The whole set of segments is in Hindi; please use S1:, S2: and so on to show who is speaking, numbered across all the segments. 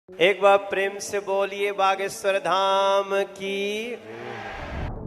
S1: एक बार प्रेम से बोलिए बागेश्वर धाम की।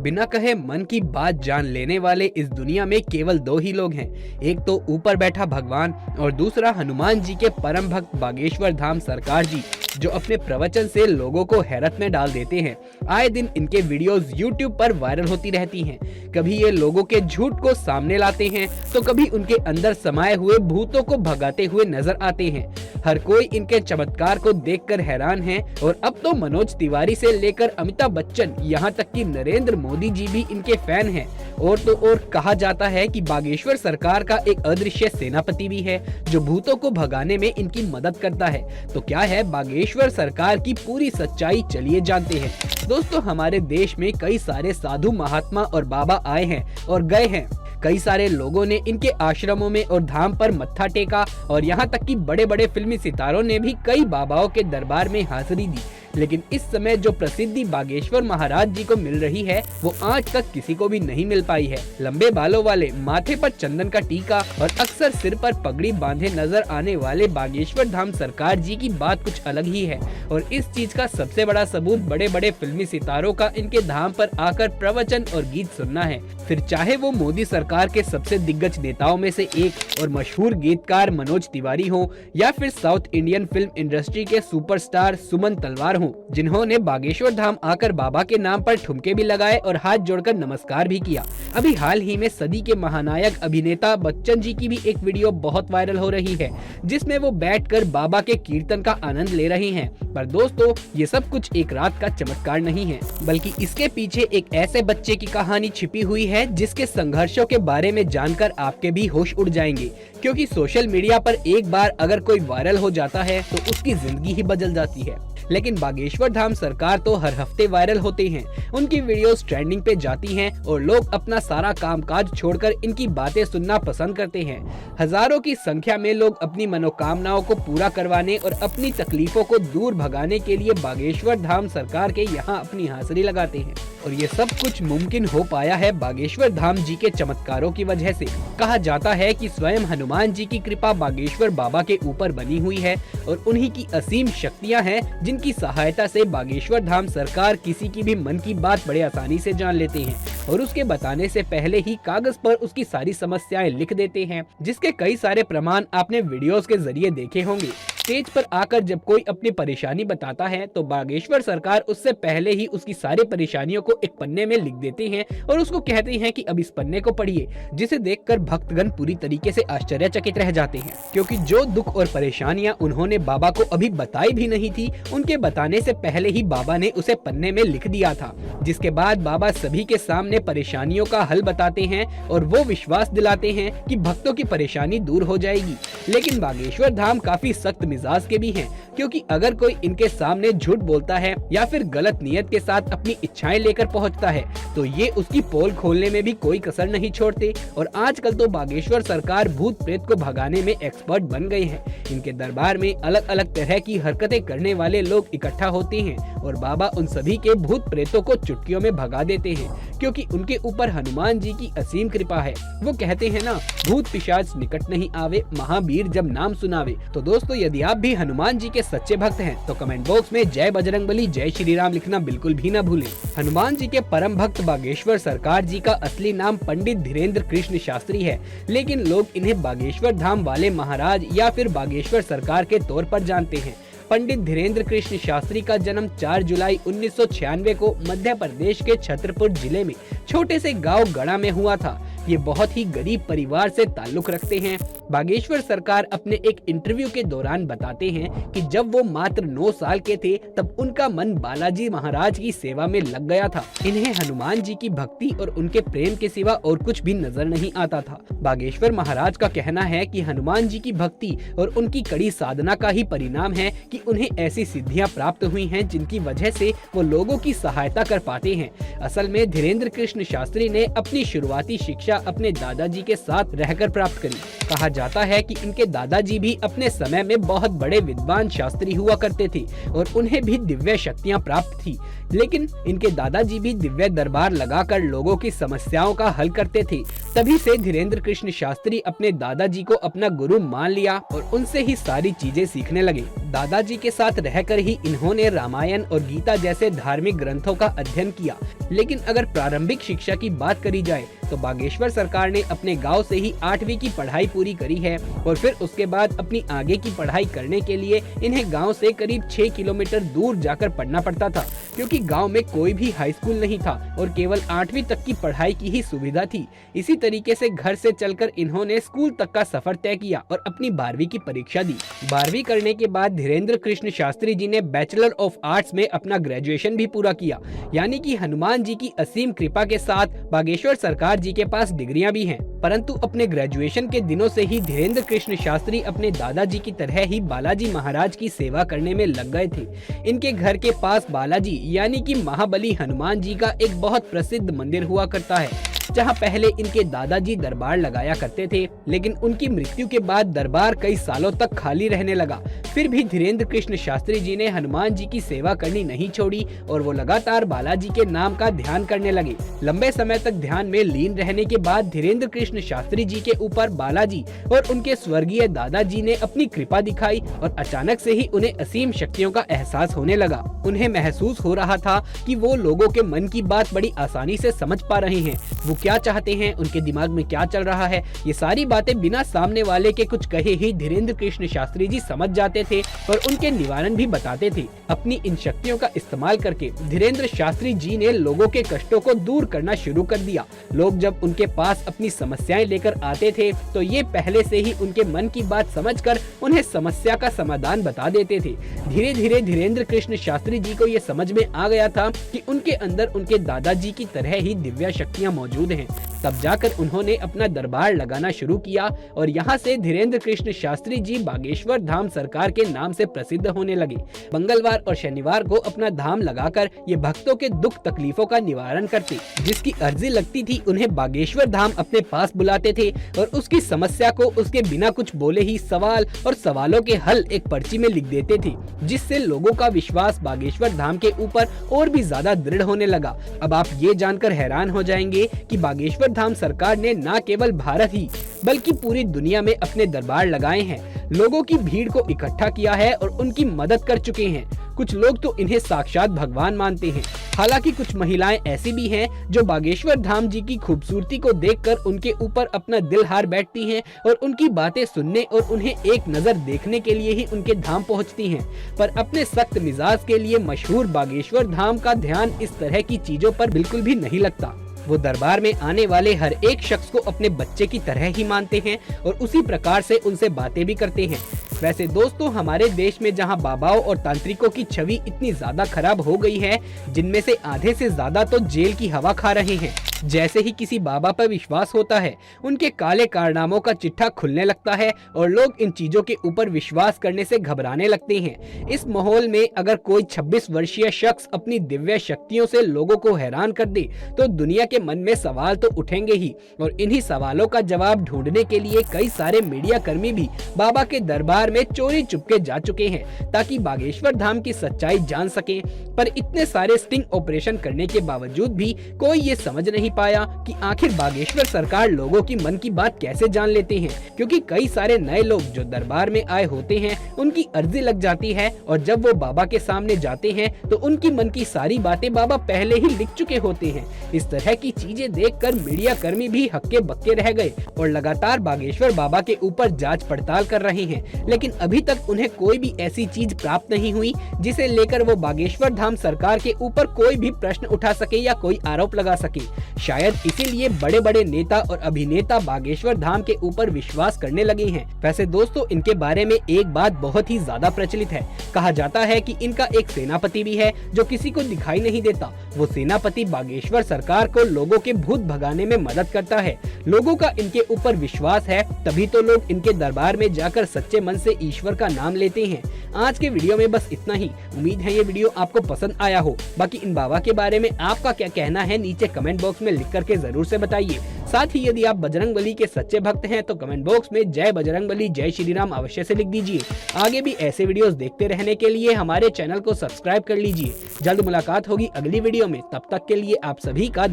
S2: बिना कहे मन की बात जान लेने वाले इस दुनिया में केवल दो ही लोग हैं। एक तो ऊपर बैठा भगवान और दूसरा हनुमान जी के परम भक्त बागेश्वर धाम सरकार जी, जो अपने प्रवचन से लोगों को हैरत में डाल देते हैं। आए दिन इनके वीडियोस YouTube पर वायरल होती रहती हैं। कभी ये लोगों के झूठ को सामने लाते हैं तो कभी उनके अंदर समाये हुए भूतों को भगाते हुए नजर आते हैं। हर कोई इनके चमत्कार को देखकर हैरान है और अब तो मनोज तिवारी से लेकर अमिताभ बच्चन, यहाँ तक कि नरेंद्र मोदी जी भी इनके फैन हैं। और तो और कहा जाता है कि बागेश्वर सरकार का एक अदृश्य सेनापति भी है जो भूतों को भगाने में इनकी मदद करता है। तो क्या है बागेश्वर सरकार की पूरी सच्चाई, चलिए जानते हैं। दोस्तों, हमारे देश में कई सारे साधु महात्मा और बाबा आए हैं और गए हैं। कई सारे लोगों ने इनके आश्रमों में और धाम पर मत्था टेका और यहाँ तक कि बड़े बड़े फिल्मी सितारों ने भी कई बाबाओं के दरबार में हाजिरी दी। लेकिन इस समय जो प्रसिद्धि बागेश्वर महाराज जी को मिल रही है वो आज तक किसी को भी नहीं मिल पाई है। लंबे बालों वाले, माथे पर चंदन का टीका और अक्सर सिर पर पगड़ी बांधे नजर आने वाले बागेश्वर धाम सरकार जी की बात कुछ अलग ही है। और इस चीज का सबसे बड़ा सबूत बड़े बड़े फिल्मी सितारों का इनके धाम पर आकर प्रवचन और गीत सुनना है। फिर चाहे वो मोदी सरकार के सबसे दिग्गज नेताओं में से एक और मशहूर गीतकार मनोज तिवारी हो या फिर साउथ इंडियन फिल्म इंडस्ट्री के सुपरस्टार सुमन तलवार हो, जिन्होंने बागेश्वर धाम आकर बाबा के नाम पर ठुमके भी लगाए और हाथ जोड़कर नमस्कार भी किया। अभी हाल ही में सदी के महानायक अभिनेता बच्चन जी की भी एक वीडियो बहुत वायरल हो रही है जिसमें वो बैठकर बाबा के कीर्तन का आनंद ले रहे हैं। पर दोस्तों, ये सब कुछ एक रात का चमत्कार नहीं है, बल्कि इसके पीछे एक ऐसे बच्चे की कहानी छिपी हुई है जिसके संघर्षों के बारे में जानकर आपके भी होश उड़ जाएंगे। क्योंकि सोशल मीडिया पर एक बार अगर कोई वायरल हो जाता है तो उसकी जिंदगी ही बदल जाती है। लेकिन बागेश्वर धाम सरकार तो हर हफ्ते वायरल होते हैं। उनकी वीडियोस ट्रेंडिंग पे जाती हैं और लोग अपना सारा कामकाज छोड़कर इनकी बातें सुनना पसंद करते हैं। हजारों की संख्या में लोग अपनी मनोकामनाओं को पूरा करवाने और अपनी तकलीफों को दूर भगाने के लिए बागेश्वर धाम सरकार के यहाँ अपनी हाजिरी लगाते हैं। और ये सब कुछ मुमकिन हो पाया है बागेश्वर धाम जी के चमत्कारों की वजह से। कहा जाता है कि स्वयं हनुमान जी की कृपा बागेश्वर बाबा के ऊपर बनी हुई है और उन्हीं की असीम शक्तियां हैं जिनकी सहायता से बागेश्वर धाम सरकार किसी की भी मन की बात बड़े आसानी से जान लेते हैं और उसके बताने से पहले ही कागज पर उसकी सारी समस्याएं लिख देते हैं, जिसके कई सारे प्रमाण आपने वीडियोस के जरिए देखे होंगे। स्टेज पर आकर जब कोई अपनी परेशानी बताता है तो बागेश्वर सरकार उससे पहले ही उसकी सारी परेशानियों को एक पन्ने में लिख देते हैं और उसको कहते हैं कि अब इस पन्ने को पढ़िए, जिसे देखकर भक्तगण पूरी तरीके से आश्चर्यचकित रह जाते हैं। क्योंकि जो दुख और परेशानियां उन्होंने बाबा को अभी बताई भी नहीं थी, उनके बताने से पहले ही बाबा ने उसे पन्ने में लिख दिया था। जिसके बाद बाबा सभी के सामने परेशानियों का हल बताते हैं और वो विश्वास दिलाते हैं कि भक्तों की परेशानी दूर हो जाएगी। लेकिन बागेश्वर धाम काफी सख्त मिजाज के भी हैं, क्योंकि अगर कोई इनके सामने झूठ बोलता है या फिर गलत नियत के साथ अपनी इच्छाएं लेकर पहुंचता है तो ये उसकी पोल खोलने में भी कोई कसर नहीं छोड़ते। और आजकल तो बागेश्वर सरकार भूत प्रेत को भगाने में एक्सपर्ट बन गए हैं। इनके दरबार में अलग अलग तरह की हरकतें करने वाले लोग इकट्ठा होते हैं और बाबा उन सभी के भूत प्रेतों को चुटकियों में भगा देते हैं, क्योंकि उनके ऊपर हनुमान जी की असीम कृपा है। वो कहते हैं ना, भूत पिशाच निकट नहीं आवे, महावीर जब नाम सुनावे। तो दोस्तों, यदि आप भी हनुमान जी के सच्चे भक्त हैं तो कमेंट बॉक्स में जय बजरंगबली, जय श्री राम लिखना बिल्कुल भी न भूलें। हनुमान जी के परम भक्त बागेश्वर सरकार जी का असली नाम पंडित धीरेन्द्र कृष्ण शास्त्री है, लेकिन लोग इन्हें बागेश्वर धाम वाले महाराज या फिर बागेश्वर सरकार के तौर पर जानते हैं। पंडित धीरेन्द्र कृष्ण शास्त्री का जन्म 4 जुलाई 1996 को मध्य प्रदेश के छतरपुर जिले में छोटे से गांव गढ़ा में हुआ था। ये बहुत ही गरीब परिवार से ताल्लुक रखते हैं। बागेश्वर सरकार अपने एक इंटरव्यू के दौरान बताते हैं कि जब वो मात्र 9 साल के थे तब उनका मन बालाजी महाराज की सेवा में लग गया था। इन्हें हनुमान जी की भक्ति और उनके प्रेम के सिवा और कुछ भी नजर नहीं आता था। बागेश्वर महाराज का कहना है कि हनुमान जी की भक्ति और उनकी कड़ी साधना का ही परिणाम है कि उन्हें ऐसी सिद्धियां प्राप्त हुई हैं जिनकी वजह से वो लोगों की सहायता कर पाते हैं। असल में धीरेन्द्र कृष्ण शास्त्री ने अपनी शुरुआती शिक्षा अपने दादाजी के साथ रहकर प्राप्त करी। कहा जाता है कि इनके दादाजी भी अपने समय में बहुत बड़े विद्वान शास्त्री हुआ करते थे और उन्हें भी दिव्य शक्तियां प्राप्त थी। लेकिन इनके दादाजी भी दिव्य दरबार लगाकर लोगों की समस्याओं का हल करते थे। तभी से धीरेन्द्र कृष्ण शास्त्री अपने दादाजी को अपना गुरु मान लिया और उनसे ही सारी चीजें सीखने लगे। दादाजी के साथ रहकर ही इन्होंने रामायण और गीता जैसे धार्मिक ग्रंथों का अध्ययन किया। लेकिन अगर प्रारंभिक शिक्षा की बात करी जाए तो बागेश्वर सरकार ने अपने गांव से ही 8वीं की पढ़ाई पूरी करी है और फिर उसके बाद अपनी आगे की पढ़ाई करने के लिए इन्हें गांव से करीब 6 किलोमीटर दूर जाकर पढ़ना पड़ता था, क्योंकि गांव में कोई भी हाई स्कूल नहीं था और केवल 8वीं तक की पढ़ाई की ही सुविधा थी। इसी तरीके से घर से चलकर इन्होंने स्कूल तक का सफर तय किया और अपनी 12वीं की परीक्षा दी। 12वीं करने के बाद धीरेन्द्र कृष्ण शास्त्री जी ने बैचलर ऑफ आर्ट्स में अपना ग्रेजुएशन भी पूरा किया। यानी कि हनुमान जी की असीम कृपा के साथ बागेश्वर सरकार जी के पास डिग्रियां भी हैं। परंतु अपने ग्रेजुएशन के दिनों से ही धीरेन्द्र कृष्ण शास्त्री अपने दादाजी की तरह ही बालाजी महाराज की सेवा करने में लग गए थे। इनके घर के पास बालाजी यानी कि महाबली हनुमान जी का एक बहुत प्रसिद्ध मंदिर हुआ करता है, जहां पहले इनके दादाजी दरबार लगाया करते थे। लेकिन उनकी मृत्यु के बाद दरबार कई सालों तक खाली रहने लगा। फिर भी धीरेन्द्र कृष्ण शास्त्री जी ने हनुमान जी की सेवा करनी नहीं छोड़ी और वो लगातार बालाजी के नाम का ध्यान करने लगे। लंबे समय तक ध्यान में लीन रहने के बाद धीरेन्द्र कृष्ण शास्त्री जी के ऊपर बालाजी और उनके स्वर्गीय दादाजी ने अपनी कृपा दिखाई और अचानक से ही उन्हें असीम शक्तियों का एहसास होने लगा। उन्हें महसूस हो रहा था कि वो लोगों के मन की बात बड़ी आसानी से समझ पा रहे हैं। वो क्या चाहते हैं, उनके दिमाग में क्या चल रहा है, ये सारी बातें बिना सामने वाले के कुछ कहे ही धीरेन्द्र कृष्ण शास्त्री जी समझ जाते थे और उनके निवारण भी बताते थे। अपनी इन शक्तियों का इस्तेमाल करके धीरेन्द्र शास्त्री जी ने लोगों के कष्टों को दूर करना शुरू कर दिया। लोग जब उनके पास अपनी समस्याएं लेकर आते थे तो ये पहले से ही उनके मन की बात समझकर उन्हें समस्या का समाधान बता देते थे। धीरे धीरे धीरेन्द्र कृष्ण शास्त्री जी को ये समझ में आ गया था कि उनके अंदर उनके दादाजी की तरह ही दिव्य शक्तियां मौजूद हैं। तब जाकर उन्होंने अपना दरबार लगाना शुरू किया और यहाँ से धीरेन्द्र कृष्ण शास्त्री जी बागेश्वर धाम सरकार के नाम से प्रसिद्ध होने लगे। मंगलवार और शनिवार को अपना धाम लगाकर ये भक्तों के दुख तकलीफों का निवारण करते। जिसकी अर्जी लगती थी उन्हें बागेश्वर धाम अपने पास बुलाते थे और उसकी समस्या को उसके बिना कुछ बोले ही सवाल और सवालों के हल एक पर्ची में लिख देते थे, जिससे लोगों का विश्वास बागेश्वर धाम के ऊपर और भी ज्यादा दृढ़ होने लगा। अब आप ये जानकर हैरान हो जाएंगे कि बागेश्वर धाम सरकार ने न केवल भारत ही बल्कि पूरी दुनिया में अपने दरबार लगाए हैं, लोगों की भीड़ को इकट्ठा किया है और उनकी मदद कर चुके हैं। कुछ लोग तो इन्हें साक्षात भगवान मानते हैं। हालांकि कुछ महिलाएं ऐसी भी हैं जो बागेश्वर धाम जी की खूबसूरती को देखकर उनके ऊपर अपना दिल हार बैठती हैं और उनकी बातें सुनने और उन्हें एक नजर देखने के लिए ही उनके धाम पहुंचती हैं। पर अपने सख्त मिजाज के लिए मशहूर बागेश्वर धाम का ध्यान इस तरह की चीजों पर बिल्कुल भी नहीं लगता। वो दरबार में आने वाले हर एक शख्स को अपने बच्चे की तरह ही मानते हैं और उसी प्रकार से उनसे बातें भी करते हैं। वैसे दोस्तों, हमारे देश में जहां बाबाओं और तांत्रिकों की छवि इतनी ज्यादा खराब हो गई है, जिनमें से आधे से ज्यादा तो जेल की हवा खा रहे हैं। जैसे ही किसी बाबा पर विश्वास होता है, उनके काले कारनामों का चिट्ठा खुलने लगता है और लोग इन चीजों के ऊपर विश्वास करने से घबराने लगते हैं। इस माहौल में अगर कोई 26 वर्षीय शख्स अपनी दिव्य शक्तियों से लोगों को हैरान कर दे तो दुनिया के मन में सवाल तो उठेंगे ही। और इन्हीं सवालों का जवाब ढूंढने के लिए कई सारे मीडिया कर्मी भी बाबा के दरबार में चोरी चुपके जा चुके हैं, ताकि बागेश्वर धाम की सच्चाई जान सके। पर इतने सारे स्टिंग ऑपरेशन करने के बावजूद भी कोई ये समझ नहीं पाया कि आखिर बागेश्वर सरकार लोगों की मन की बात कैसे जान लेते हैं, क्योंकि कई सारे नए लोग जो दरबार में आए होते हैं उनकी अर्जी लग जाती है और जब वो बाबा के सामने जाते हैं तो उनकी मन की सारी बातें बाबा पहले ही लिख चुके होते हैं। इस तरह की चीजें देखकर मीडिया कर्मी भी हक्के बक्के रह गए और लगातार बागेश्वर बाबा के ऊपर जांच पड़ताल कर रहे हैं, लेकिन अभी तक उन्हें कोई भी ऐसी चीज प्राप्त नहीं हुई जिसे लेकर वो बागेश्वर धाम सरकार के ऊपर कोई भी प्रश्न उठा सके या कोई आरोप लगा सके। शायद इसीलिए बड़े बड़े नेता और अभिनेता बागेश्वर धाम के ऊपर विश्वास करने लगे हैं। वैसे दोस्तों, इनके बारे में एक बात बहुत ही ज्यादा प्रचलित है। कहा जाता है कि इनका एक सेनापति भी है जो किसी को दिखाई नहीं देता। वो सेनापति बागेश्वर सरकार को लोगों के भूत भगाने में मदद करता है। लोगों का इनके ऊपर विश्वास है, तभी तो लोग इनके दरबार में जाकर सच्चे मन से ईश्वर का नाम लेते हैं। आज के वीडियो में बस इतना ही। उम्मीद है ये वीडियो आपको पसंद आया हो। बाकी इन बाबा के बारे में आपका क्या कहना है नीचे कमेंट बॉक्स में लिख करके जरूर से बताइए। साथ ही यदि आप बजरंगबली के सच्चे भक्त हैं तो कमेंट बॉक्स में जय बजरंगबली जय श्री राम अवश्य से लिख दीजिए। आगे भी ऐसे वीडियोस देखते रहने के लिए हमारे चैनल को सब्सक्राइब कर लीजिए। जल्द मुलाकात होगी अगली वीडियो में, तब तक के लिए आप सभी का